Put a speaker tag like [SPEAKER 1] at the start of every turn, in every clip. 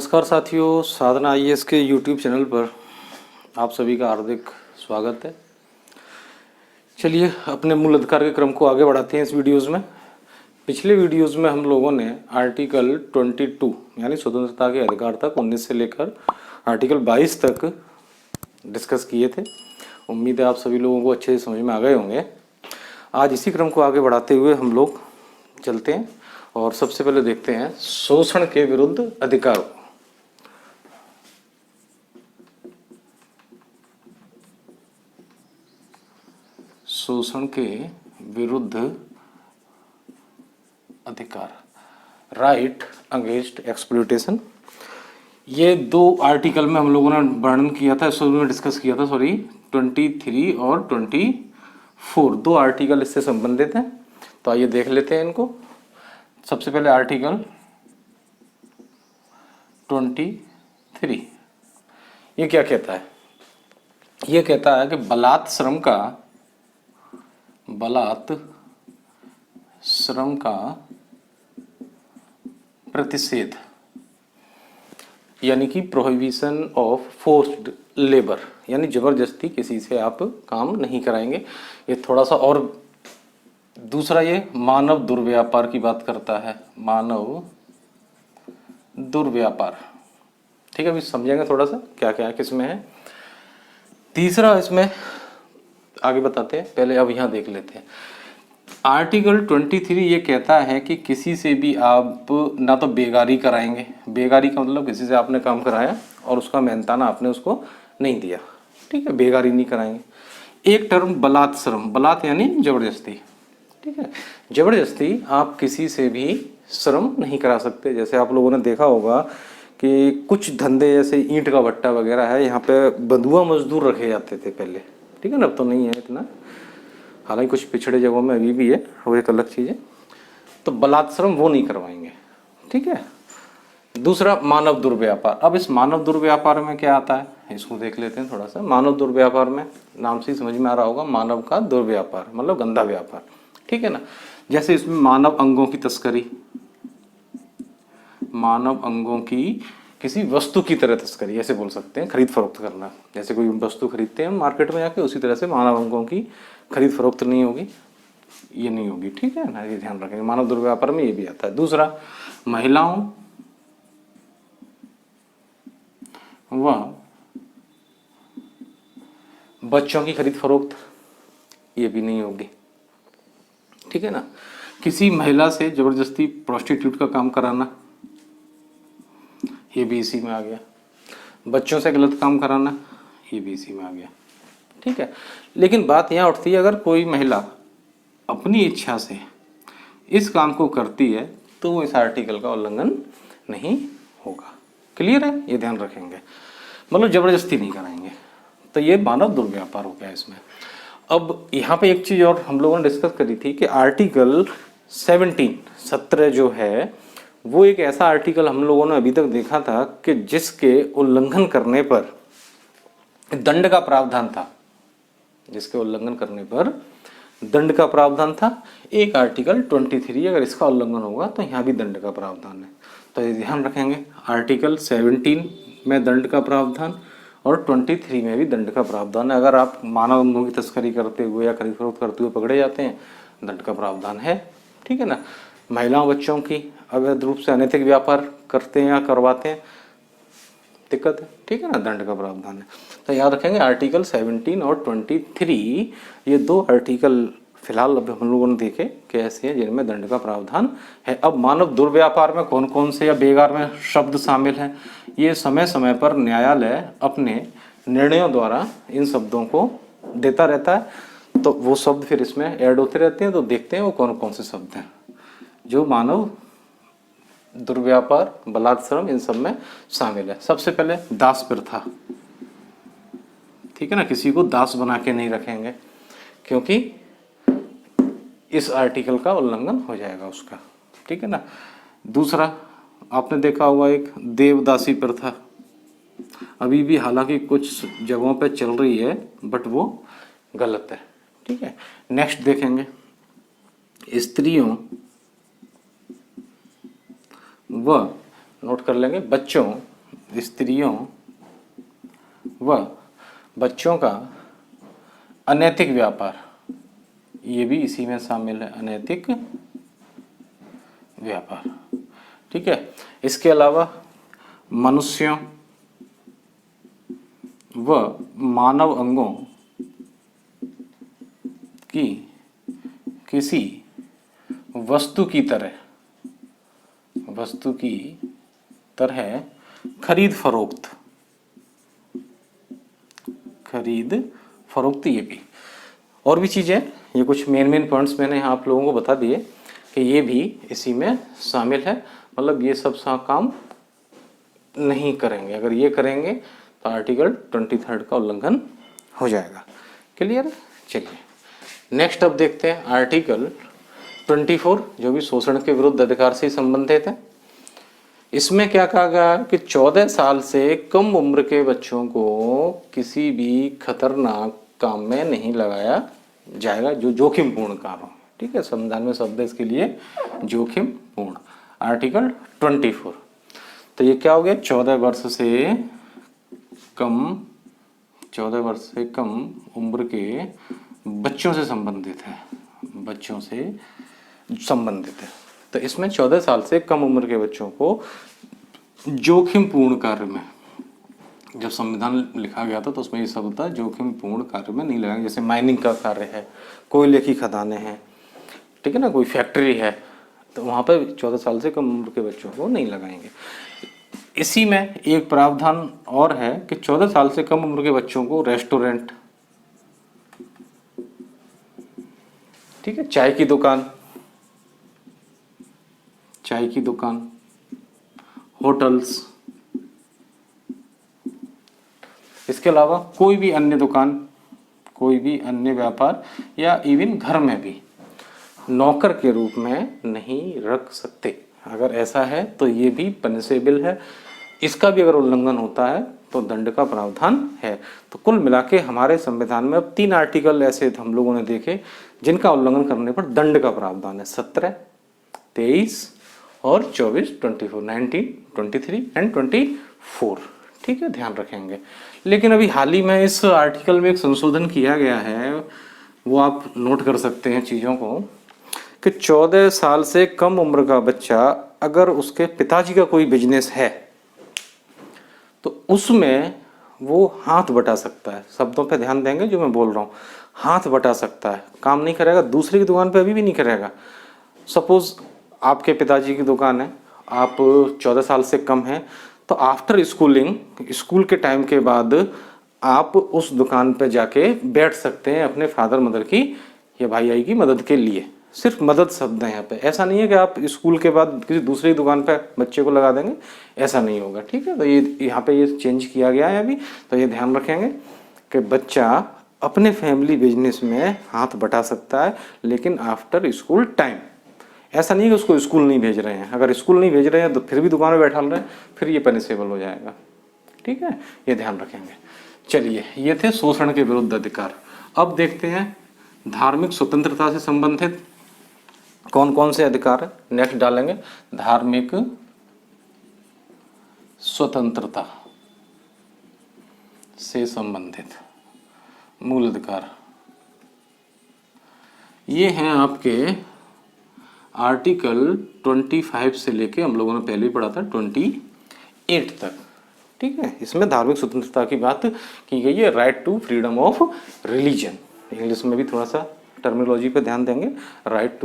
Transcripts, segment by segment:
[SPEAKER 1] नमस्कार साथियों, साधना आईएएस के यूट्यूब चैनल पर आप सभी का हार्दिक स्वागत है। चलिए अपने मूल अधिकार के क्रम को आगे बढ़ाते हैं इस वीडियोज़ में। पिछले वीडियोज़ में हम लोगों ने आर्टिकल 22 यानी स्वतंत्रता के अधिकार तक 19 से लेकर आर्टिकल 22 तक डिस्कस किए थे। उम्मीद है आप सभी लोगों को अच्छे से समझ में आ गए होंगे। आज इसी क्रम को आगे बढ़ाते हुए हम लोग चलते हैं और सबसे पहले देखते हैं शोषण के विरुद्ध अधिकार को। शोषण के विरुद्ध अधिकार, राइट अगेंस्ट एक्सप्लॉयटेशन। ये दो आर्टिकल में हम लोगों ने वर्णन किया था, इसमें में डिस्कस किया था 23 और 24 दो आर्टिकल इससे संबंधित हैं। तो आइए देख लेते हैं इनको। सबसे पहले आर्टिकल 23 ये क्या कहता है? ये कहता है कि बलात् श्रम का प्रतिषेध, यानी कि प्रोहिबिशन ऑफ फोर्स्ड लेबर, यानी जबरदस्ती किसी से आप काम नहीं कराएंगे। ये थोड़ा सा और दूसरा, ये मानव दुर्व्यापार की बात करता है, मानव दुर्व्यापार। ठीक है, अभी समझेंगे थोड़ा सा क्या क्या है, किसमें है। तीसरा इसमें आगे बताते हैं, पहले अब यहाँ देख लेते हैं। आर्टिकल 23 ये कहता है कि किसी से भी आप ना तो बेगारी कराएंगे, बेगारी का मतलब किसी से आपने काम कराया और उसका मेहनताना आपने उसको नहीं दिया, ठीक है, बेगारी नहीं कराएंगे। एक टर्म बलात् श्रम, बलात् यानी जबरदस्ती, ठीक है, जबरदस्ती आप किसी से भी श्रम नहीं करा सकते। जैसे आप लोगों ने देखा होगा कि कुछ धंधे जैसे ईंट का भट्टा वगैरह है, यहाँ पे बंधुआ मजदूर रखे जाते थे पहले, ठीक है ना, अब तो नहीं है इतना, हालांकि कुछ पिछड़े जगहों में अभी भी है, वो एक अलग चीज़ है। तो बलात् श्रम वो नहीं करवाएंगे, ठीक है। दूसरा मानव दुर्व्यापार। अब इस मानव दुर्व्यापार में क्या आता है, इसको देख लेते हैं थोड़ा सा। मानव दुर्व्यापार में नाम से ही समझ में आ रहा होगा, मानव का दुर्व्यापार मतलब गंदा व्यापार, ठीक है ना। जैसे इसमें मानव अंगों की तस्करी, मानव अंगों की किसी वस्तु की तरह तस्करी, ऐसे बोल सकते हैं, खरीद फरोख्त करना। जैसे कोई वस्तु खरीदते हैं मार्केट में जाके, उसी तरह से मानव अंगों की खरीद फरोख्त नहीं होगी, ये नहीं होगी, ठीक है ना, ये ध्यान रखेंगे। मानव दुर्व्यापार में ये भी आता है। दूसरा महिलाओं व बच्चों की खरीद फरोख्त, ये भी नहीं होगी, ठीक है ना। किसी महिला से जबरदस्ती प्रोस्टिट्यूट का काम कराना, ये भी इसी में आ गया। बच्चों से गलत काम कराना, ये भी इसी में आ गया, ठीक है। लेकिन बात यहाँ उठती है, अगर कोई महिला अपनी इच्छा से इस काम को करती है तो वो इस आर्टिकल का उल्लंघन नहीं होगा। क्लियर है, ये ध्यान रखेंगे, मतलब जबरदस्ती नहीं कराएंगे। तो ये मानव दुर्व्यापार हो गया इसमें। अब यहाँ पे एक चीज और हम लोगों ने डिस्कस करी थी कि आर्टिकल 17 जो है वो एक ऐसा आर्टिकल हम लोगों ने अभी तक देखा था कि जिसके उल्लंघन करने पर दंड का प्रावधान था, जिसके उल्लंघन करने पर दंड का प्रावधान था। एक आर्टिकल 23 अगर इसका उल्लंघन होगा तो यहाँ भी दंड का प्रावधान है। तो ये ध्यान रखेंगे, आर्टिकल 17 में दंड का प्रावधान और 23 में भी दंड का प्रावधान है। अगर आप मानव अंगों की तस्करी करते हुए या खरीद फरोख्त करते हुए पकड़े जाते हैं, दंड का प्रावधान है, ठीक है ना। महिलाओं बच्चों की अवैध रूप से अनैतिक व्यापार करते हैं या करवाते हैं, दिक्कत है, ठीक है ना, दंड का प्रावधान है। तो याद रखेंगे आर्टिकल 17 और 23 ये दो आर्टिकल फिलहाल अब हम लोगों ने देखे कि ऐसे हैं जिनमें दंड का प्रावधान है। अब मानव दुर्व्यापार में कौन कौन से या बेगार में शब्द शामिल हैं, ये समय समय पर न्यायालय अपने निर्णयों द्वारा इन शब्दों को देता रहता है। तो वो शब्द फिर इसमें ऐड होते रहते हैं, तो देखते हैं वो कौन कौन से शब्द हैं जो मानव दुर्व्यापार, बलात् श्रम, इन सब में शामिल है। सबसे पहले दास प्रथा, ठीक है ना, किसी को दास बना के नहीं रखेंगे क्योंकि इस आर्टिकल का उल्लंघन हो जाएगा उसका, ठीक है ना। दूसरा आपने देखा होगा एक देवदासी प्रथा, अभी भी हालांकि कुछ जगहों पे चल रही है बट वो गलत है, ठीक है। नेक्स्ट देखेंगे स्त्रियों व नोट कर लेंगे बच्चों स्त्रियों व बच्चों का अनैतिक व्यापार, ये भी इसी में शामिल है, अनैतिक व्यापार। ठीक है, इसके अलावा मनुष्यों व मानव अंगों की किसी वस्तु की तरह खरीद फरोख्त, ये भी और भी चीज़ें, ये कुछ मेन पॉइंट्स मैंने आप लोगों को बता दिए कि ये भी इसी में शामिल है। मतलब ये सब काम नहीं करेंगे, अगर ये करेंगे तो आर्टिकल 23 का उल्लंघन हो जाएगा। क्लियर? चलिए नेक्स्ट अब देखते हैं आर्टिकल 24 जो भी शोषण के विरुद्ध अधिकार से संबंधित है। इसमें क्या कहा गया कि 14 साल से कम उम्र के बच्चों को किसी भी खतरनाक काम में नहीं लगाया जाएगा जो जोखिमपूर्ण काम हो। ठीक है, संविधान में शब्द है इसके लिए जोखिमपूर्ण, आर्टिकल 24। तो ये क्या हो गया, 14 वर्ष से कम उम्र के बच्चों से संबंधित है। तो इसमें 14 साल से कम उम्र के बच्चों को जोखिमपूर्ण कार्य में, जब संविधान लिखा गया था तो उसमें ये शब्द था जोखिमपूर्ण कार्य में नहीं लगाएंगे। जैसे माइनिंग का कार्य है, कोयले की खदानें हैं, ठीक है ना, कोई फैक्ट्री है, तो वहाँ पर 14 साल से कम उम्र के बच्चों को नहीं लगाएंगे। इसी में एक प्रावधान और है कि 14 साल से कम उम्र के बच्चों को रेस्टोरेंट, ठीक है, चाय की दुकान, होटल्स, इसके अलावा कोई भी अन्य दुकान, कोई भी अन्य व्यापार या इवन घर में भी नौकर के रूप में नहीं रख सकते। अगर ऐसा है तो ये भी पनिशेबल है। इसका भी अगर उल्लंघन होता है तो दंड का प्रावधान है। तो कुल मिला के हमारे संविधान में अब 3 आर्टिकल ऐसे हम लोगों ने देखे जिनका उल्लंघन करने पर दंड का प्रावधान है। 17, 23 और 24, 24, 19, 23 एंड 24। ठीक है, ध्यान रखेंगे। लेकिन अभी हाल ही में इस आर्टिकल में एक संशोधन किया गया है, वो आप नोट कर सकते हैं चीज़ों को, कि 14 साल से कम उम्र का बच्चा अगर उसके पिताजी का कोई बिजनेस है तो उसमें वो हाथ बटा सकता है। शब्दों पे ध्यान देंगे जो मैं बोल रहा हूँ, हाथ बटा सकता है, काम नहीं करेगा, दूसरे की दुकान पे अभी भी नहीं करेगा। सपोज आपके पिताजी की दुकान है, आप 14 साल से कम हैं, तो आफ्टर स्कूल के टाइम के बाद आप उस दुकान पे जाके बैठ सकते हैं अपने फादर मदर की या भाई की मदद के लिए। सिर्फ मदद शब्द है यहाँ पे, ऐसा नहीं है कि आप स्कूल के बाद किसी दूसरी दुकान पे बच्चे को लगा देंगे, ऐसा नहीं होगा। ठीक है, तो ये यहाँ पे ये चेंज किया गया है अभी, तो ये ध्यान रखेंगे कि बच्चा अपने फैमिली बिजनेस में हाथ बटा सकता है, लेकिन आफ्टर स्कूल टाइम। ऐसा नहीं है कि उसको स्कूल नहीं भेज रहे हैं, अगर स्कूल नहीं भेज रहे हैं तो फिर भी दुकान में बैठा रहे हैं, फिर ये पनिशेबल हो जाएगा। ठीक है, ये ध्यान रखेंगे। चलिए, ये थे शोषण के विरुद्ध अधिकार। अब देखते हैं धार्मिक स्वतंत्रता से संबंधित कौन कौन से अधिकार है। नेक्स्ट डालेंगे धार्मिक स्वतंत्रता से संबंधित मूल अधिकार। ये हैं आपके आर्टिकल 25 से लेके, हम लोगों ने पहले ही पढ़ा था, 28 तक। ठीक है, इसमें धार्मिक स्वतंत्रता की बात की गई है। Right to freedom of religion, English में भी थोड़ा सा टर्मिनोलॉजी पे ध्यान देंगे। Right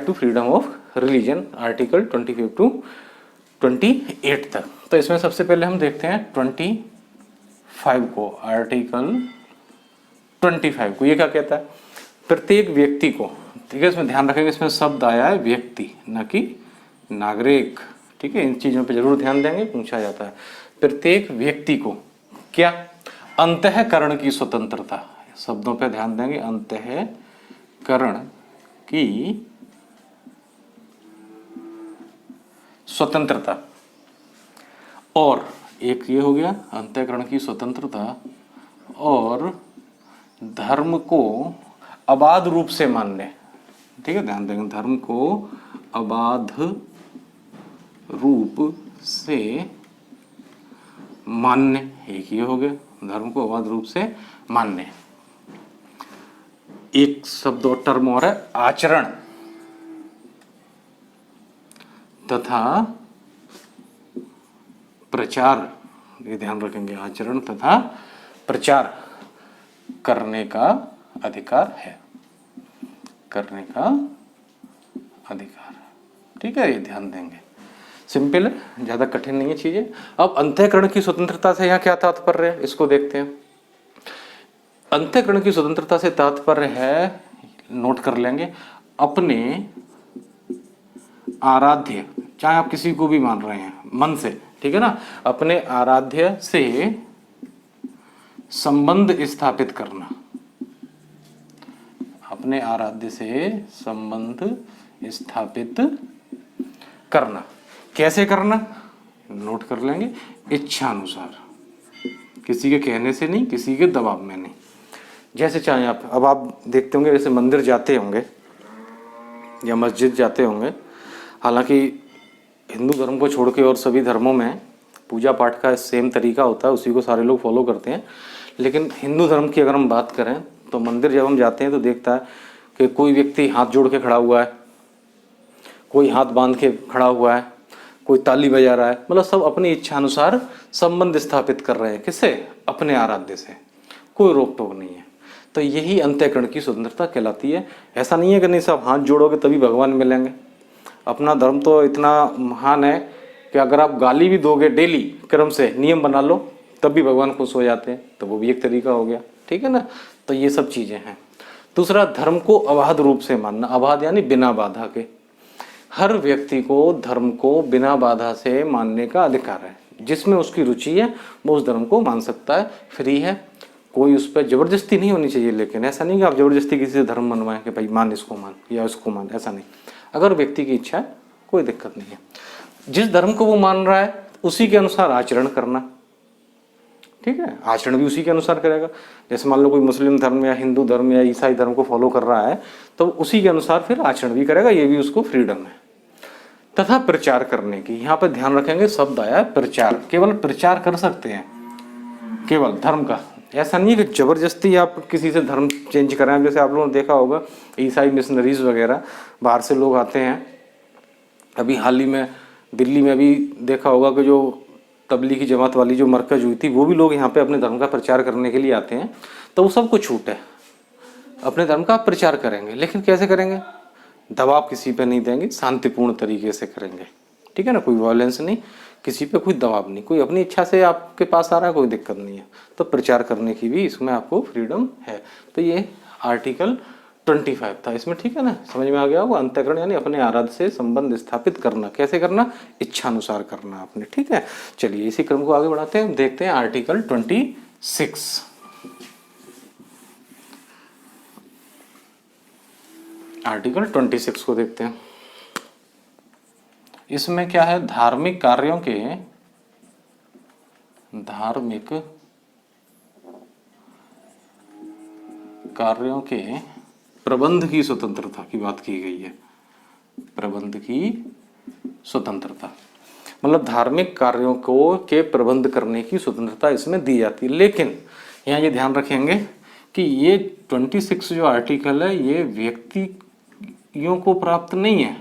[SPEAKER 1] to freedom of religion, article 25 to 28 तक। तो इसमें सबसे पहले हम देखते हैं 25 को, आर्टिकल 25 को। ये क्या कहता है, प्रत्येक व्यक्ति को, ठीक है, इसमें ध्यान रखेंगे, इसमें शब्द आया है व्यक्ति, न कि नागरिक। ठीक है, इन चीजों पे जरूर ध्यान देंगे, पूछा जाता है। प्रत्येक व्यक्ति को क्या, अंतःकरण की स्वतंत्रता, शब्दों पे ध्यान देंगे, अंतःकरण की स्वतंत्रता। और एक ये हो गया अंतःकरण की स्वतंत्रता, और धर्म को अबाध रूप से मानने। ठीक है, ध्यान देंगे, धर्म को अबाध रूप से मान्य, एक ही हो गया, धर्म को अबाध रूप से मान्य। एक शब्द और टर्म और है आचरण तथा प्रचार, ये ध्यान रखेंगे, आचरण तथा प्रचार करने का अधिकार है, करने का अधिकार। ठीक है, ये ध्यान देंगे, सिंपल है, ज्यादा कठिन नहीं है चीजें। अब अंतःकरण की स्वतंत्रता से यहाँ क्या तात्पर्य है, इसको देखते हैं। अंतःकरण की स्वतंत्रता से तात्पर्य है, नोट कर लेंगे, अपने आराध्य, चाहे आप किसी को भी मान रहे हैं मन से, ठीक है ना, अपने आराध्य से संबंध स्थापित करना, अपने आराध्य से संबंध स्थापित करना। कैसे करना, नोट कर लेंगे, इच्छा अनुसार, किसी के कहने से नहीं, किसी के दबाव में नहीं, जैसे चाहे आप। अब आप देखते होंगे, जैसे मंदिर जाते होंगे या मस्जिद जाते होंगे, हालांकि हिंदू धर्म को छोड़ के और सभी धर्मों में पूजा पाठ का सेम तरीका होता है, उसी को सारे लोग फॉलो करते हैं। लेकिन हिंदू धर्म की अगर हम बात करें तो मंदिर जब हम जाते हैं तो देखता है कि कोई व्यक्ति हाथ जोड़ के खड़ा हुआ है, कोई हाथ बांध के खड़ा हुआ है, कोई ताली बजा रहा है, मतलब सब अपनी इच्छा अनुसार संबंध स्थापित कर रहे हैं। किससे, अपने आराध्य से, कोई रोक टोक नहीं है। तो यही अंतःकरण की स्वतंत्रता कहलाती है। ऐसा नहीं है कि नहीं सब हाथ जोड़ोगे तभी भगवान मिलेंगे। अपना धर्म तो इतना महान है कि अगर आप गाली भी दोगे डेली क्रम से, नियम बना लो, तब भी भगवान खुश हो जाते हैं, तो वो भी एक तरीका हो गया, ठीक है ना। तो ये सब चीजें हैं। दूसरा, धर्म को अबाध रूप से मानना, अबाध यानी बिना बाधा के। हर व्यक्ति को धर्म को बिना बाधा से मानने का अधिकार है, जिसमें उसकी रुचि है वो उस धर्म को मान सकता है, फ्री है, कोई उस पर जबरदस्ती नहीं होनी चाहिए। लेकिन ऐसा नहीं कि आप जबरदस्ती किसी से धर्म मनवाएं कि भाई मान इसको मान या इसको मान, ऐसा नहीं। अगर व्यक्ति की इच्छा है कोई दिक्कत नहीं है। जिस धर्म को वो मान रहा है उसी के अनुसार आचरण करना, ठीक है, आचरण भी उसी के अनुसार करेगा। जैसे मान लो कोई मुस्लिम धर्म या हिंदू धर्म या ईसाई धर्म को फॉलो कर रहा है तो उसी के अनुसार फिर आचरण भी करेगा, ये भी उसको फ्रीडम है। तथा प्रचार करने की, यहाँ पर ध्यान रखेंगे, शब्द आया प्रचार, केवल प्रचार कर सकते हैं केवल धर्म का। ऐसा नहीं है कि जबरदस्ती आप किसी से धर्म चेंज कराएं। जैसे आप लोगों ने देखा होगा ईसाई मिशनरीज वगैरह बाहर से लोग आते हैं। अभी हाल ही में दिल्ली में भी देखा होगा कि जो तबलीगी जमात वाली जो मरकज हुई थी, वो भी लोग यहाँ पे अपने धर्म का प्रचार करने के लिए आते हैं। तो वो सबको छूट है, अपने धर्म का प्रचार करेंगे, लेकिन कैसे करेंगे, दबाव किसी पे नहीं देंगे, शांतिपूर्ण तरीके से करेंगे, ठीक है ना, कोई वायलेंस नहीं, किसी पे कोई दबाव नहीं, कोई अपनी इच्छा से आपके पास आ रहा है, कोई दिक्कत नहीं है। तो प्रचार करने की भी इसमें आपको फ्रीडम है। तो ये आर्टिकल 25 था इसमें, ठीक है ना, समझ में आ गया होगा। अंतःकरण यानी अपने आराध्य से संबंध स्थापित करना, कैसे करना, इच्छा अनुसार करना आपने, ठीक है। चलिए इसी क्रम को आगे बढ़ाते हैं, देखते हैं आर्टिकल 26। आर्टिकल 26 को देखते हैं। इसमें क्या है, धार्मिक कार्यों के प्रबंध की स्वतंत्रता की बात की गई है। प्रबंध की स्वतंत्रता मतलब धार्मिक कार्यों को के प्रबंध करने की स्वतंत्रता इसमें दी जाती है। लेकिन यहाँ ये ध्यान रखेंगे कि ये 26 जो आर्टिकल है ये व्यक्तियों को प्राप्त नहीं है,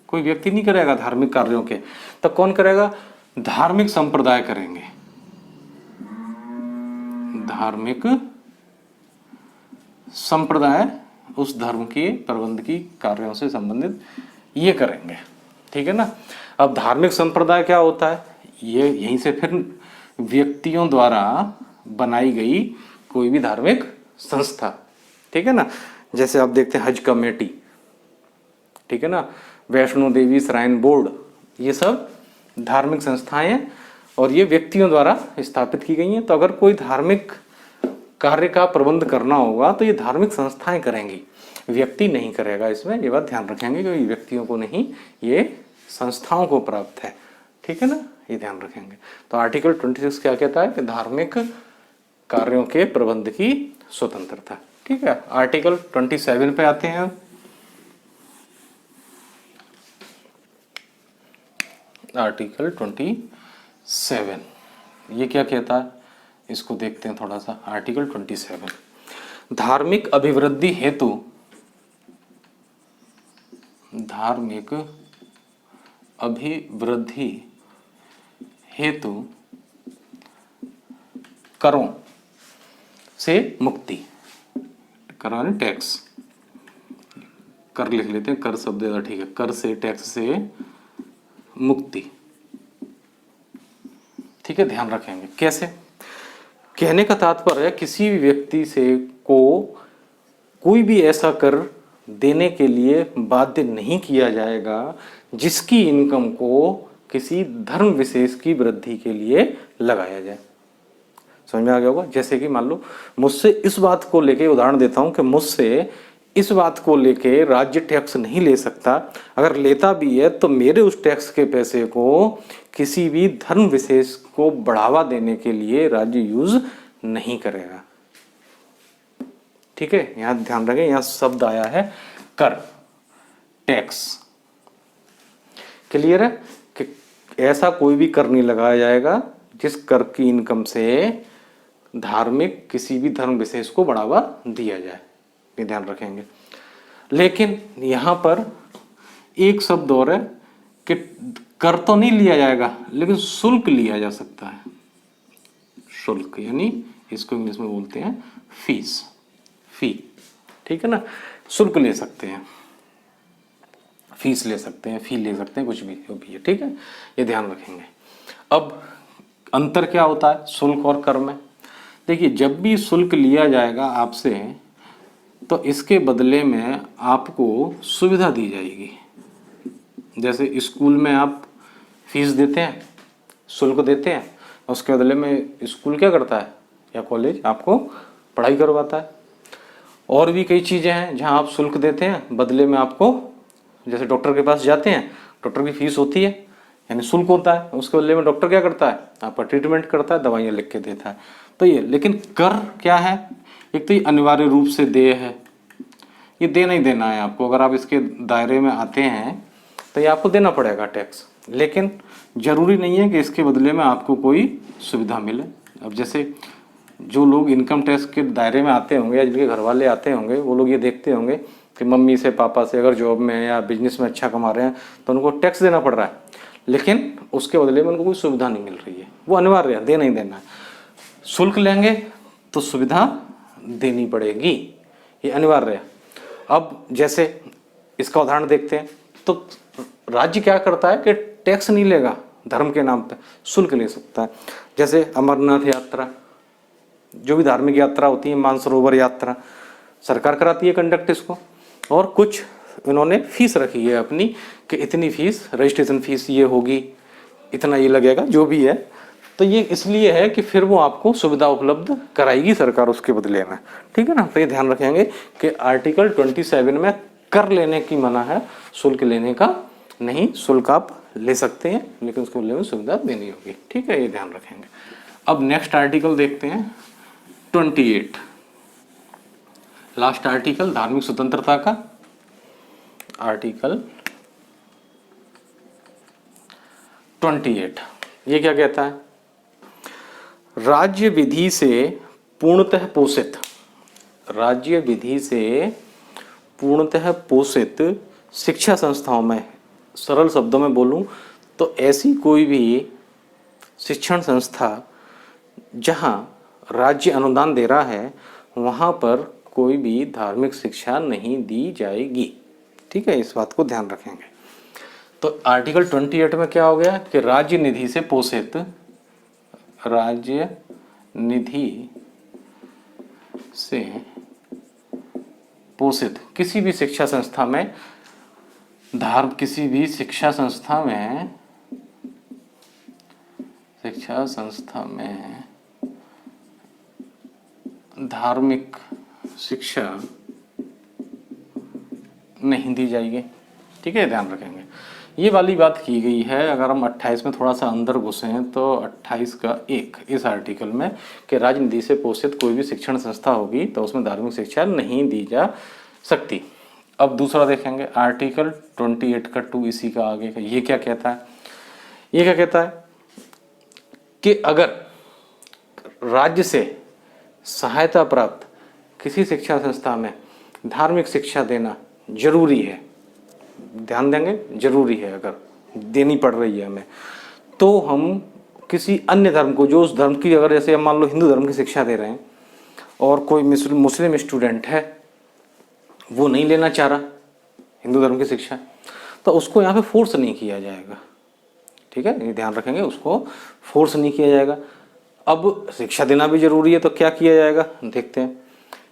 [SPEAKER 1] कोई व्यक्ति नहीं करेगा धार्मिक कार्यों के। तो कौन करेगा, धार्मिक संप्रदाय करेंगे, धार्मिक संप्रदाय उस धर्म के प्रबंध की कार्यों से संबंधित ये करेंगे, ठीक है ना। अब धार्मिक संप्रदाय क्या होता है, ये यहीं से फिर व्यक्तियों द्वारा बनाई गई कोई भी धार्मिक संस्था, ठीक है ना। जैसे आप देखते हैं हज कमेटी, ठीक है ना, वैष्णो देवी श्राइन बोर्ड, ये सब धार्मिक संस्थाएं हैं और ये व्यक्तियों द्वारा स्थापित की गई हैं। तो अगर कोई धार्मिक कार्य का प्रबंध करना होगा तो ये धार्मिक संस्थाएं करेंगी, व्यक्ति नहीं करेगा। इसमें ये बात ध्यान रखेंगे कि व्यक्तियों को नहीं, ये संस्थाओं को प्राप्त है, ठीक है ना, ये ध्यान रखेंगे। तो आर्टिकल 26 क्या कहता है कि धार्मिक कार्यों के प्रबंध की स्वतंत्रता, ठीक है। आर्टिकल 27 पे आते हैं। आर्टिकल 27 ये क्या कहता है, इसको देखते हैं थोड़ा सा। आर्टिकल 27, धार्मिक अभिवृद्धि हेतु, धार्मिक अभिवृद्धि हेतु करों से मुक्ति, करों यानी टैक्स, कर लिख लेते हैं, कर शब्द ज्यादा ठीक है, कर से, टैक्स से मुक्ति। ठीक है, ध्यान रखेंगे कैसे। कहने का तात्पर्य है किसी भी व्यक्ति से को कोई भी ऐसा कर देने के लिए बाध्य नहीं किया जाएगा जिसकी इनकम को किसी धर्म विशेष की वृद्धि के लिए लगाया जाए। समझ में आ गया होगा। जैसे कि मान लो मुझसे इस बात को लेके, उदाहरण देता हूं कि मुझसे इस बात को लेके राज्य टैक्स नहीं ले सकता, अगर लेता भी है तो मेरे उस टैक्स के पैसे को किसी भी धर्म विशेष को बढ़ावा देने के लिए राज्य यूज नहीं करेगा। ठीक है, यहां ध्यान रखें, यहां शब्द आया है कर, टैक्स। क्लियर है कि ऐसा कोई भी कर नहीं लगाया जाएगा जिस कर की इनकम से धार्मिक किसी भी धर्म विशेष को बढ़ावा दिया जाए, ये ध्यान रखेंगे। लेकिन यहां पर एक शब्द और है कि कर तो नहीं लिया जाएगा लेकिन शुल्क लिया जा सकता है। शुल्क यानी इसको इंग्लिश में बोलते हैं फीस, फी। ठीक है ना, शुल्क ले सकते हैं, फीस ले सकते हैं, फी ले सकते हैं, कुछ भी जो भी है। ठीक है, ये ध्यान रखेंगे। अब अंतर क्या होता है शुल्क और कर में। देखिए, जब भी शुल्क लिया जाएगा आपसे तो इसके बदले में आपको सुविधा दी जाएगी। जैसे स्कूल में आप फीस देते हैं, शुल्क देते हैं, उसके बदले में स्कूल क्या करता है या कॉलेज आपको पढ़ाई करवाता है। और भी कई चीज़ें हैं जहां आप शुल्क देते हैं, बदले में आपको, जैसे डॉक्टर के पास जाते हैं, डॉक्टर की फीस होती है यानी शुल्क होता है, उसके बदले में डॉक्टर क्या करता है, आपका ट्रीटमेंट करता है, दवाइयाँ लिख के देता है। तो ये, लेकिन कर क्या है, एक तो ये अनिवार्य रूप से देय है, ये देना ही देना है आपको। अगर आप इसके दायरे में आते हैं तो ये आपको देना पड़ेगा टैक्स, लेकिन जरूरी नहीं है कि इसके बदले में आपको कोई सुविधा मिले। अब जैसे जो लोग इनकम टैक्स के दायरे में आते होंगे या जिनके घर वाले आते होंगे, वो लोग ये देखते होंगे कि मम्मी से, पापा से अगर जॉब में या बिजनेस में अच्छा कमा रहे हैं तो उनको टैक्स देना पड़ रहा है, लेकिन उसके बदले में उनको कोई सुविधा नहीं मिल रही है। वो अनिवार्य है, देना ही देना है। शुल्क लेंगे तो सुविधा देनी पड़ेगी, ये अनिवार्य है। अब जैसे इसका उदाहरण देखते हैं तो राज्य क्या करता है कि टैक्स नहीं लेगा, धर्म के नाम पे शुल्क ले सकता है। जैसे अमरनाथ यात्रा, जो भी धार्मिक यात्रा होती है, मानसरोवर यात्रा, सरकार कराती है कंडक्ट इसको, और कुछ इन्होंने फीस रखी है अपनी कि इतनी फीस, रजिस्ट्रेशन फीस ये होगी, इतना ये लगेगा, जो भी है। तो ये इसलिए है कि फिर वो आपको सुविधा उपलब्ध कराएगी सरकार उसके बदले में। ठीक है ना, तो ये ध्यान रखेंगे कि आर्टिकल 27 में कर लेने की मना है, शुल्क लेने का नहीं। शुल्क आप ले सकते हैं लेकिन उसके बदले में सुविधा देनी होगी। ठीक है, ये ध्यान रखेंगे। अब नेक्स्ट आर्टिकल देखते हैं 28, लास्ट आर्टिकल धार्मिक स्वतंत्रता का, आर्टिकल 28। ये क्या कहता है, राज्य विधि से पूर्णतः पोषित, राज्य विधि से पूर्णतः पोषित शिक्षा संस्थाओं में, सरल शब्दों में बोलूं तो ऐसी कोई भी शिक्षण संस्था जहां राज्य अनुदान दे रहा है वहां पर कोई भी धार्मिक शिक्षा नहीं दी जाएगी। ठीक है, इस बात को ध्यान रखेंगे। तो आर्टिकल 28 में क्या हो गया कि राज्य निधि से पोषित, राज्य निधि से पोषित किसी भी शिक्षा संस्था में, किसी भी शिक्षा संस्था में, शिक्षा संस्था में धार्मिक शिक्षा नहीं दी जाएगी। ठीक है, ध्यान रखेंगे। ये वाली बात की गई है। अगर हम 28 में थोड़ा सा अंदर घुसे तो 28 का 1 इस आर्टिकल में कि राजनीति से पोषित कोई भी शिक्षण संस्था होगी तो उसमें धार्मिक शिक्षा नहीं दी जा सकती। अब दूसरा देखेंगे आर्टिकल 28 का 2 इसी का आगे का। ये क्या कहता है, ये क्या कहता है कि अगर राज्य से सहायता प्राप्त किसी शिक्षा संस्था में धार्मिक शिक्षा देना जरूरी है, ध्यान देंगे, जरूरी है, अगर देनी पड़ रही है हमें, तो हम किसी अन्य धर्म को, जो उस धर्म की, अगर जैसे हम मान लो हिंदू धर्म की शिक्षा दे रहे हैं और कोई मुस्लिम स्टूडेंट है वो नहीं लेना चाह रहा हिंदू धर्म की शिक्षा, तो उसको यहाँ पे फोर्स नहीं किया जाएगा। ठीक है, ये ध्यान रखेंगे, उसको फोर्स नहीं किया जाएगा। अब शिक्षा देना भी जरूरी है, तो क्या किया जाएगा देखते हैं।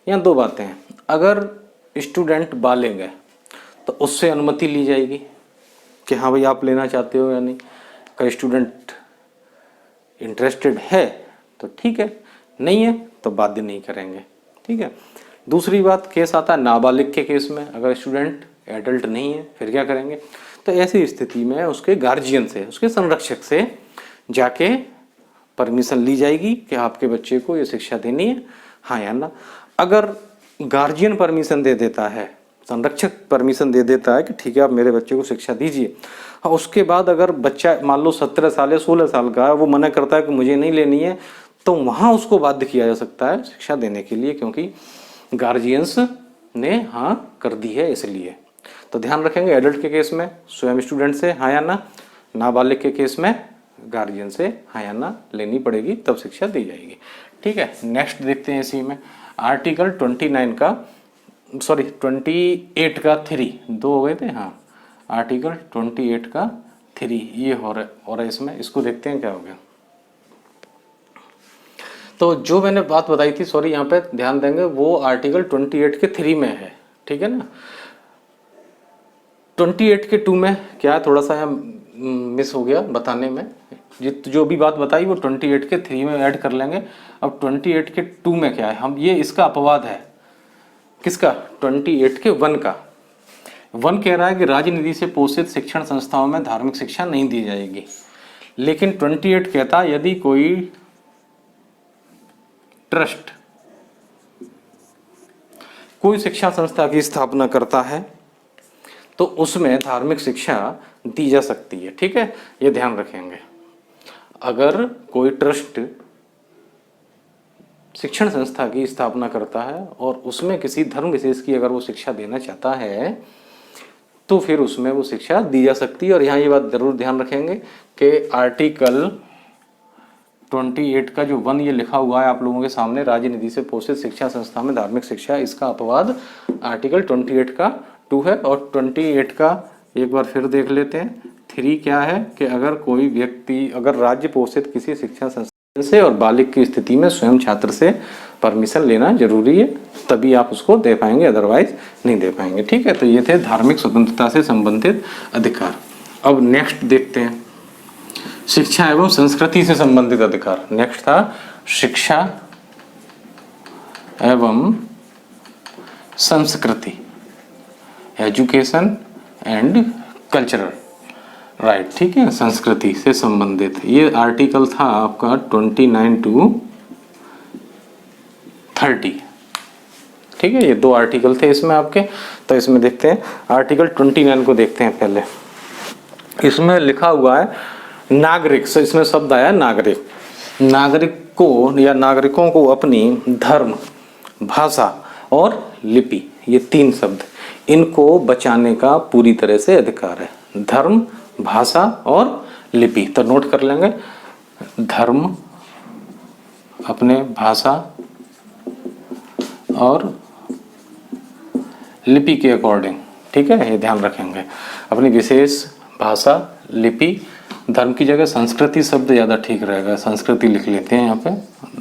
[SPEAKER 1] यहाँ दो बातें हैं, अगर स्टूडेंट बालिग है तो उससे अनुमति ली जाएगी कि हाँ भाई आप लेना चाहते हो या नहीं। अगर स्टूडेंट इंटरेस्टेड है तो ठीक है, नहीं है तो बाध्य नहीं करेंगे। ठीक है। दूसरी बात, केस आता है नाबालिग के केस में, अगर स्टूडेंट एडल्ट नहीं है फिर क्या करेंगे, तो ऐसी स्थिति में उसके गार्जियन से, उसके संरक्षक से जाके परमिशन ली जाएगी कि आपके बच्चे को ये शिक्षा देनी है, हाँ या ना। अगर गार्जियन परमिशन दे देता है, संरक्षक परमिशन दे देता है कि ठीक है आप मेरे बच्चे को शिक्षा दीजिए, और उसके बाद अगर बच्चा मान लो 17 साल या 16 साल का है, वो मना करता है कि मुझे नहीं लेनी है, तो वहाँ उसको बाध्य किया जा सकता है शिक्षा देने के लिए, क्योंकि गार्जियंस ने हाँ कर दी है इसलिए। तो ध्यान रखेंगे, एडल्ट के केस में स्वयं स्टूडेंट से हाँ या ना, नाबालिग के केस में गार्जियन से हाँ या ना लेनी पड़ेगी, तब शिक्षा दी जाएगी। ठीक है। नेक्स्ट देखते हैं इसी में आर्टिकल 29 का, सॉरी 28 का 3, दो हो गए थे, हाँ आर्टिकल 28 का 3 ये हो रहा है इसमें, इसको देखते हैं क्या हो गया। तो जो मैंने बात बताई थी, सॉरी यहाँ पे ध्यान देंगे, वो आर्टिकल 28 के 3 में है। ठीक है ना। 28 के 2 में क्या है, थोड़ा सा यहाँ मिस हो गया बताने में, जो भी बात बताई वो 28 के 3 में ऐड कर लेंगे। अब 28 के 2 में क्या है, हम ये इसका अपवाद है, किसका, 28 के 1 का। 1 कह रहा है कि राजनीति से पोषित शिक्षण संस्थाओं में धार्मिक शिक्षा नहीं दी जाएगी, लेकिन 28 कहता है यदि कोई ट्रस्ट कोई शिक्षा संस्था की स्थापना करता है तो उसमें धार्मिक शिक्षा दी जा सकती है। ठीक है, ये ध्यान रखेंगे। अगर कोई ट्रस्ट शिक्षण संस्था की स्थापना करता है और उसमें किसी धर्म विशेष की अगर वो शिक्षा देना चाहता है तो फिर उसमें वो शिक्षा दी जा सकती है। और यहाँ ये बात जरूर ध्यान रखेंगे कि आर्टिकल 28 का जो 1 ये लिखा हुआ है आप लोगों के सामने, राजनीति से पोषित शिक्षा संस्था में धार्मिक शिक्षा, इसका अपवाद आर्टिकल 28 का 2 है। और 28 का एक बार फिर देख लेते हैं, 3 क्या है कि अगर कोई व्यक्ति, अगर राज्य पोषित किसी शिक्षा संस्थान से और बालिग की स्थिति में स्वयं छात्र से परमिशन लेना जरूरी है, तभी आप उसको दे पाएंगे, अदरवाइज नहीं दे पाएंगे। ठीक है, तो ये थे धार्मिक स्वतंत्रता से संबंधित अधिकार। अब नेक्स्ट देखते हैं शिक्षा एवं संस्कृति से संबंधित अधिकार। नेक्स्ट था शिक्षा एवं संस्कृति, एजुकेशन एंड कल्चरल राइट। ठीक है, संस्कृति से संबंधित ये आर्टिकल था आपका 29 to 30। ठीक है, ये 2 आर्टिकल थे इसमें आपके। तो इसमें देखते हैं आर्टिकल 29 को देखते हैं पहले। इसमें लिखा हुआ है नागरिक, से इसमें शब्द आया नागरिक। नागरिक को या नागरिकों को अपनी धर्म, भाषा और लिपि, ये 3 शब्द, इनको बचाने का पूरी तरह से अधिकार है। धर्म, भाषा और लिपि। तो नोट कर लेंगे, धर्म, अपने भाषा और लिपि के अकॉर्डिंग। ठीक है, ये ध्यान रखेंगे, अपनी विशेष भाषा, लिपि। धर्म की जगह संस्कृति शब्द ज़्यादा ठीक रहेगा, संस्कृति लिख लेते हैं यहाँ पे,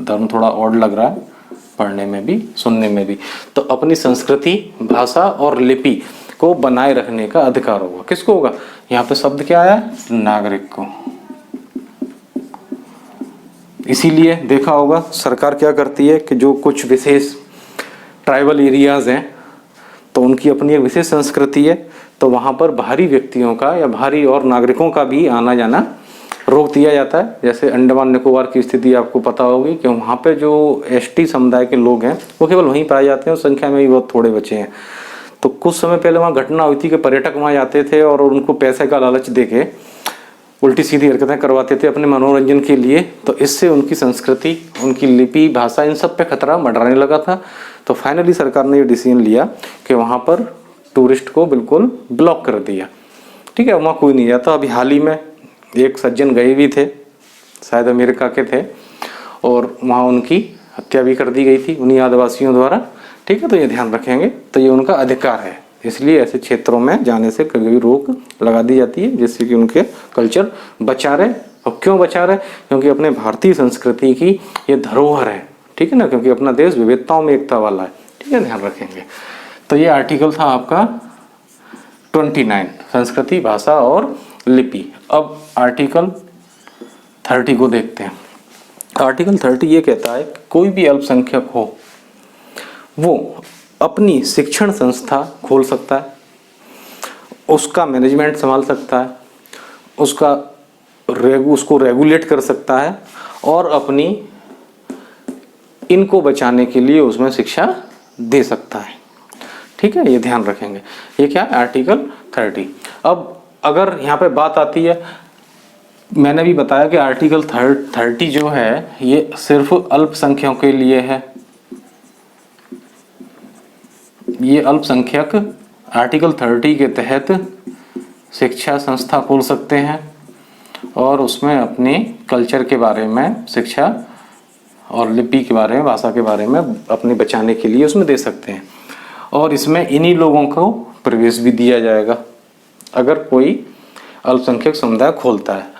[SPEAKER 1] धर्म थोड़ा ऑड लग रहा है पढ़ने में भी सुनने में भी। तो अपनी संस्कृति, भाषा और लिपि को बनाए रखने का अधिकार होगा। किसको होगा, यहाँ पे शब्द क्या आया, नागरिक को। इसीलिए देखा होगा सरकार क्या करती है कि जो कुछ विशेष ट्राइबल एरियाज हैं तो उनकी अपनी एक विशेष संस्कृति है, तो वहाँ पर बाहरी व्यक्तियों का या बाहरी और नागरिकों का भी आना जाना रोक दिया जाता है। जैसे अंडमान निकोबार की स्थिति आपको पता होगी कि वहाँ पे जो एसटी समुदाय के लोग हैं वो केवल वहीं पाए जाते हैं, संख्या में भी बहुत थोड़े बचे हैं। तो कुछ समय पहले वहाँ घटना हुई थी कि पर्यटक वहाँ जाते थे और उनको पैसे का लालच देके उल्टी सीधी हरकतें करवाते थे अपने मनोरंजन के लिए, तो इससे उनकी संस्कृति, उनकी लिपि, भाषा, इन सब पे खतरा मंडराने लगा था। तो फाइनली सरकार ने ये डिसीजन लिया कि वहाँ पर टूरिस्ट को बिल्कुल ब्लॉक कर दिया। ठीक है, वहाँ कोई नहीं जाता। अभी हाल ही में एक सज्जन गए भी थे, शायद अमेरिका के थे, और वहाँ उनकी हत्या भी कर दी गई थी उन्हीं आदिवासियों द्वारा। ठीक है, तो ये ध्यान रखेंगे, तो ये उनका अधिकार है, इसलिए ऐसे क्षेत्रों में जाने से कभी भी रोक लगा दी जाती है, जिससे कि उनके कल्चर बचा रहे। और क्यों बचा रहे? क्योंकि अपने भारतीय संस्कृति की ये धरोहर है। ठीक है ना, क्योंकि अपना देश विविधताओं में एकता वाला है। ठीक है, ध्यान रखेंगे। तो ये आर्टिकल था आपका 29, संस्कृति, भाषा और लिपि। अब आर्टिकल 30 को देखते हैं। आर्टिकल 30 ये कहता है कि कोई भी अल्पसंख्यक हो वो अपनी शिक्षण संस्था खोल सकता है, उसका मैनेजमेंट संभाल सकता है, उसको रेगुलेट कर सकता है, और अपनी इनको बचाने के लिए उसमें शिक्षा दे सकता है। ठीक है, ये ध्यान रखेंगे। ये क्या है? आर्टिकल 30। अब अगर यहाँ पे बात आती है, मैंने भी बताया कि आर्टिकल 30 जो है ये सिर्फ अल्पसंख्यकों के लिए है। ये अल्पसंख्यक आर्टिकल 30 के तहत शिक्षा संस्था खोल सकते हैं और उसमें अपने कल्चर के बारे में शिक्षा और लिपि के बारे में, भाषा के बारे में अपने बचाने के लिए उसमें दे सकते हैं। और इसमें इन्हीं लोगों को प्रवेश भी दिया जाएगा अगर कोई अल्पसंख्यक समुदाय खोलता है।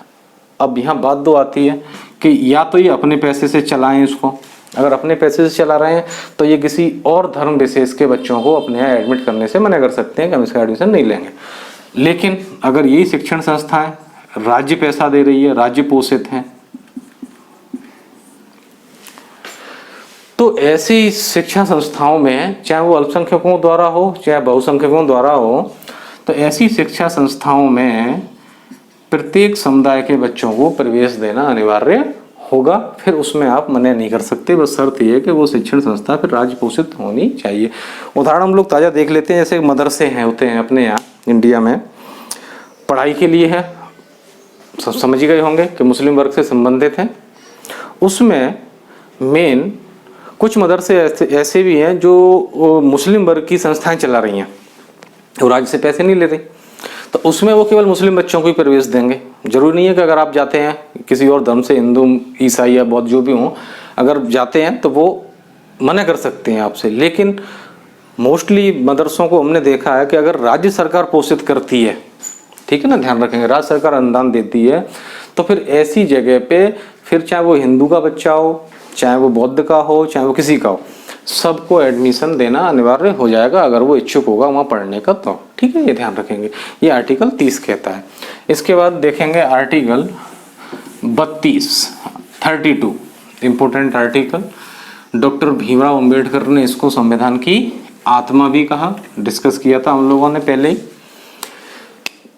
[SPEAKER 1] अब यहाँ बात दो आती है कि या तो ये अपने पैसे से चलाएं इसको, अगर अपने पैसे से चला रहे हैं तो ये किसी और धर्म विशेष के बच्चों को अपने यहाँ एडमिट करने से मना कर सकते हैं कि हम इसका एडमिशन नहीं लेंगे। लेकिन अगर यही शिक्षण संस्थाएं राज्य पैसा दे रही है, राज्य पोषित हैं, तो ऐसी शिक्षा संस्थाओं में, चाहे वो अल्पसंख्यकों द्वारा हो चाहे बहुसंख्यकों द्वारा हो, तो ऐसी शिक्षा संस्थाओं में प्रत्येक समुदाय के बच्चों को प्रवेश देना अनिवार्य होगा। फिर उसमें आप मना नहीं कर सकते, बस शर्त यह है कि वो शिक्षण संस्था फिर राज्य पोषित होनी चाहिए। उदाहरण हम लोग ताज़ा देख लेते हैं, जैसे मदरसे हैं होते हैं अपने यहाँ इंडिया में, पढ़ाई के लिए है, सब समझ गए होंगे कि मुस्लिम वर्ग से संबंधित हैं। उसमें मेन कुछ मदरसे ऐसे भी हैं जो मुस्लिम वर्ग की संस्थाएं चला रही हैं, वो राज्य से पैसे नहीं ले रही, तो उसमें वो केवल मुस्लिम बच्चों को ही प्रवेश देंगे। जरूरी नहीं है कि अगर आप जाते हैं किसी और धर्म से, हिंदू, ईसाई या बौद्ध जो भी हों, अगर जाते हैं तो वो मना कर सकते हैं आपसे। लेकिन मोस्टली मदरसों को हमने देखा है कि अगर राज्य सरकार पोषित करती है, ठीक है ना, ध्यान रखेंगे, राज्य सरकार अनुदान देती है, तो फिर ऐसी जगह पे फिर चाहे वो हिंदू का बच्चा हो, चाहे वो बौद्ध का हो, चाहे वो किसी का हो, सबको एडमिशन देना अनिवार्य हो जाएगा अगर वो इच्छुक होगा वहाँ पढ़ने का तो। ठीक है, ये ध्यान रखेंगे। ये आर्टिकल 30 कहता है। इसके बाद देखेंगे article 32 important article. Doctor Bhimrao Ambedkar ने इसको संविधान की आत्मा भी कहा, डिस्कस किया था हम लोगों ने पहले ही।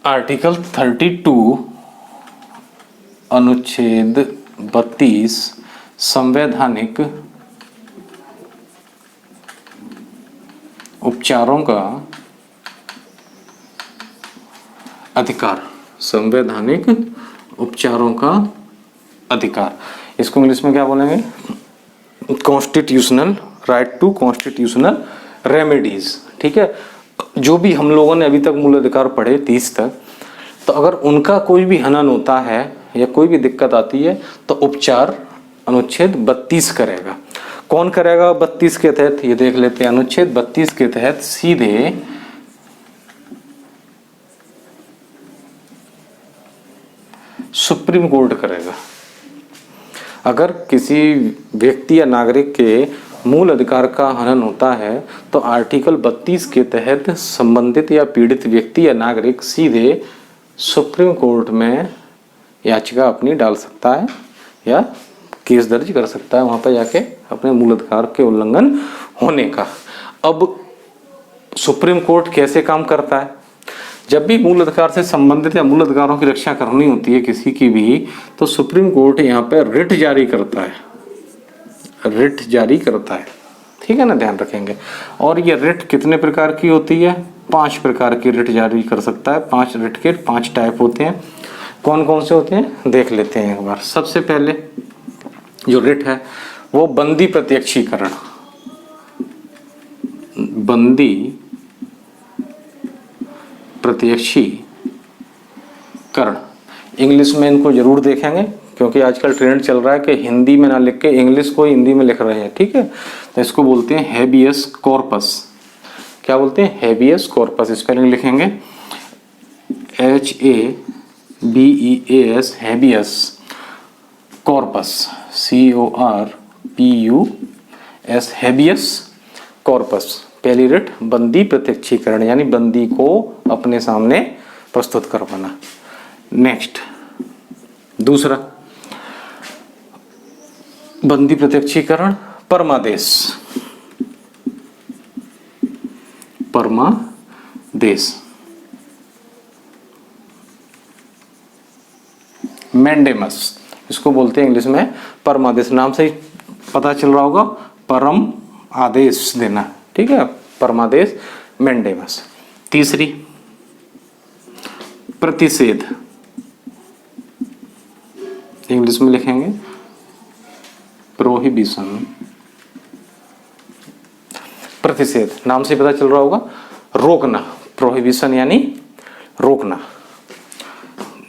[SPEAKER 1] आर्टिकल 32 अनुच्छेद 32 संवैधानिक उपचारों का अधिकार, संवैधानिक उपचारों का अधिकार, इसको इंग्लिश में क्या बोलेंगे? Constitutional right to constitutional remedies. ठीक है, जो भी हम लोगों ने अभी तक मूल अधिकार पढ़े 30 तक, तो अगर उनका कोई भी हनन होता है या कोई भी दिक्कत आती है तो उपचार अनुच्छेद 32 करेगा। कौन करेगा 32 के तहत? ये देख लेते हैं। अनुच्छेद 32 के तहत सीधे सुप्रीम कोर्ट करेगा। अगर किसी व्यक्ति या नागरिक के मूल अधिकार का हनन होता है तो आर्टिकल 32 के तहत संबंधित या पीड़ित व्यक्ति या नागरिक सीधे सुप्रीम कोर्ट में याचिका अपनी डाल सकता है या केस दर्ज कर सकता है वहाँ पर जाके अपने मूल अधिकार के उल्लंघन होने का। अब सुप्रीम कोर्ट कैसे काम करता है? जब भी मूल अधिकार से संबंधित या मूल अधिकारों की रक्षा करनी होती है किसी की भी, तो सुप्रीम कोर्ट यहाँ पे रिट जारी करता है, रिट जारी करता है। ठीक है ना, ध्यान रखेंगे। और ये रिट कितने प्रकार की होती है? 5 प्रकार की रिट जारी कर सकता है। 5 रिट के 5 टाइप होते हैं। कौन कौन से होते हैं देख लेते हैं एक बार। सबसे पहले जो रिट है वो बंदी प्रत्यक्षीकरण, बंदी प्रत्यक्षीकरण। इंग्लिश में इनको जरूर देखेंगे क्योंकि आजकल ट्रेंड चल रहा है कि हिंदी में ना लिख के इंग्लिश को हिंदी में लिख रहे हैं, ठीक है। तो इसको बोलते हैं हेबियस कॉर्पस। क्या बोलते हैं? Habeas corpus. स्पेलिंग लिखेंगे HABEAS, habeas corpus, CORPUS, habeas corpus. पहली रिट बंदी प्रत्यक्षीकरण यानी बंदी को अपने सामने प्रस्तुत करवाना। नेक्स्ट दूसरा बंदी प्रत्यक्षीकरण परमादेश, परमादेश। मैंडेमस, इसको बोलते हैं इंग्लिश में परमादेश। नाम से ही पता चल रहा होगा, परम आदेश देना, ठीक है, परमादेश, मैंडेमस। तीसरी प्रतिषेध, इंग्लिश में लिखेंगे प्रोहिबिशन। प्रतिषेध नाम से पता चल रहा होगा, रोकना, प्रोहिबिशन यानी रोकना।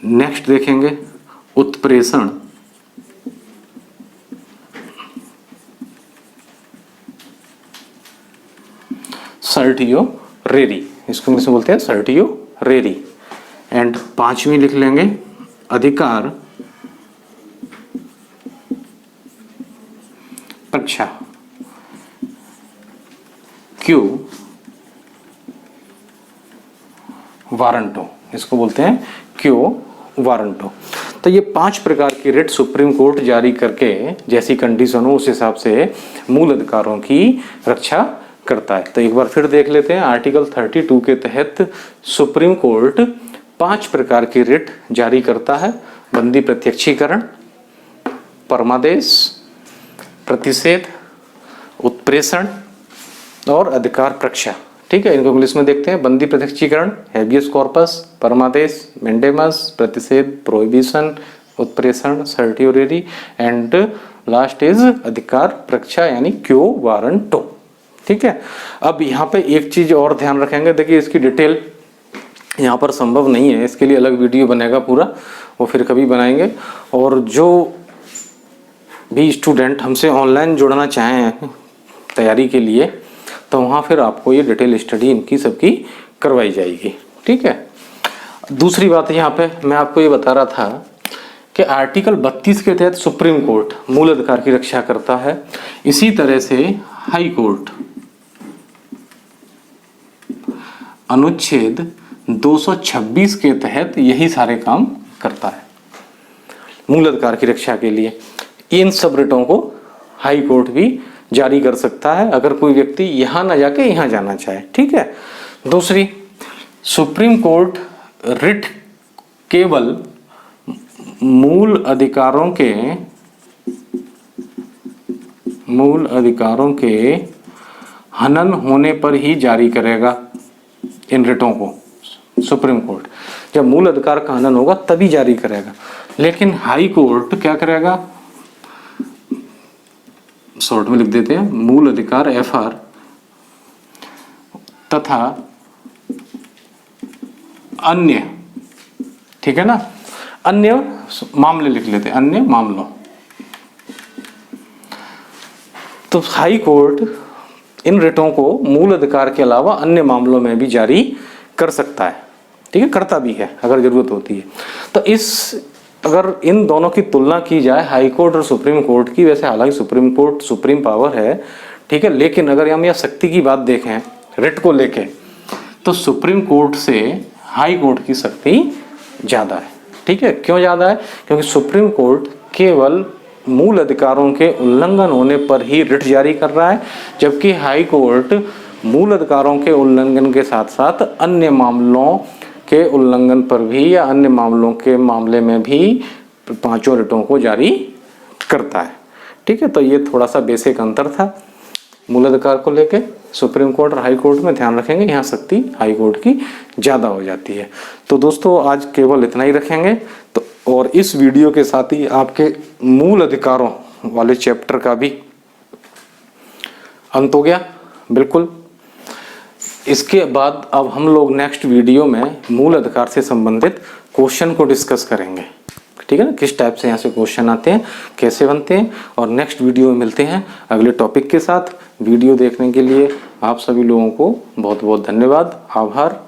[SPEAKER 1] नेक्स्ट देखेंगे उत्प्रेषण, सर्टियोरेरी, इसको इंग्लिश में बोलते हैं सर्टियोरेरी। एंड पांचवी लिख लेंगे अधिकार परीक्षा, क्यू वारंटो, इसको बोलते हैं क्यू वारंटो। तो ये 5 प्रकार की रिट सुप्रीम कोर्ट जारी करके जैसी कंडीशन हो उस हिसाब से मूल अधिकारों की रक्षा करता है। तो एक बार फिर देख लेते हैं। आर्टिकल 32 के तहत सुप्रीम कोर्ट 5 प्रकार की रिट जारी करता है। बंदी प्रत्यक्षीकरण, परमादेश, प्रतिषेध, उत्प्रेषण और अधिकार प्रक्षा, ठीक है। इनको इंग्लिश में देखते हैं। बंदी प्रत्यक्षीकरण हेबियस कॉर्पस, परमादेश मैंडेमस, प्रतिषेध प्रोहिबिशन, उत्प्रेषण सर्टियोरेरी एंड लास्ट इज अधिकार प्रक्षा यानी क्यो वारंटो, ठीक है। अब यहाँ पे एक चीज और ध्यान रखेंगे, देखिए इसकी डिटेल यहाँ पर संभव नहीं है, इसके लिए अलग वीडियो बनेगा पूरा, वो फिर कभी बनाएंगे। और जो भी स्टूडेंट हमसे ऑनलाइन जुड़ना चाहें तैयारी के लिए, तो वहाँ फिर आपको ये डिटेल स्टडी इनकी सबकी करवाई जाएगी, ठीक है। दूसरी बात यहाँ पे मैं आपको ये बता रहा था कि आर्टिकल 32 के तहत सुप्रीम कोर्ट मूल अधिकार की रक्षा करता है। इसी तरह से हाई कोर्ट अनुच्छेद 226 के तहत यही सारे काम करता है मूल अधिकार की रक्षा के लिए। इन सब रिटों को हाई कोर्ट भी जारी कर सकता है अगर कोई व्यक्ति यहाँ ना जाके यहाँ जाना चाहे, ठीक है। दूसरी, सुप्रीम कोर्ट रिट केवल मूल अधिकारों के हनन होने पर ही जारी करेगा इन रिटों को। सुप्रीम कोर्ट जब मूल अधिकार का हनन होगा तभी जारी करेगा, लेकिन हाई कोर्ट क्या करेगा, शॉर्ट में लिख देते हैं, मूल अधिकार FR तथा अन्य, ठीक है ना, अन्य मामले लिख लेते हैं, अन्य मामलों। तो हाई कोर्ट इन रिटों को मूल अधिकार के अलावा अन्य मामलों में भी जारी कर सकता है, ठीक है, करता भी है अगर जरूरत होती है। तो अगर इन दोनों की तुलना की जाए हाई कोर्ट और सुप्रीम कोर्ट की, वैसे हालांकि सुप्रीम कोर्ट सुप्रीम पावर है, ठीक है, लेकिन अगर हम यहाँ शक्ति की बात देखें रिट को लेके, तो सुप्रीम कोर्ट से हाई कोर्ट की शक्ति ज़्यादा है, ठीक है। क्यों ज़्यादा है? क्योंकि सुप्रीम कोर्ट केवल मूल अधिकारों के उल्लंघन होने पर ही रिट जारी कर रहा है, जबकि हाई कोर्ट मूल अधिकारों के उल्लंघन के साथ साथ अन्य मामलों के उल्लंघन पर भी या अन्य मामलों के मामले में भी 5 रिटों को जारी करता है, ठीक है। तो ये थोड़ा सा बेसिक अंतर था मूल अधिकार को लेके सुप्रीम कोर्ट और हाई कोर्ट में। ध्यान रखेंगे यहाँ शक्ति हाई कोर्ट की ज़्यादा हो जाती है। तो दोस्तों आज केवल इतना ही रखेंगे। तो और इस वीडियो के साथ ही आपके मूल अधिकारों वाले चैप्टर का भी अंत हो गया बिल्कुल। इसके बाद अब हम लोग नेक्स्ट वीडियो में मूल अधिकार से संबंधित क्वेश्चन को डिस्कस करेंगे, ठीक है ना, किस टाइप से यहाँ से क्वेश्चन आते हैं, कैसे बनते हैं। और नेक्स्ट वीडियो में मिलते हैं अगले टॉपिक के साथ। वीडियो देखने के लिए आप सभी लोगों को बहुत बहुत धन्यवाद, आभार।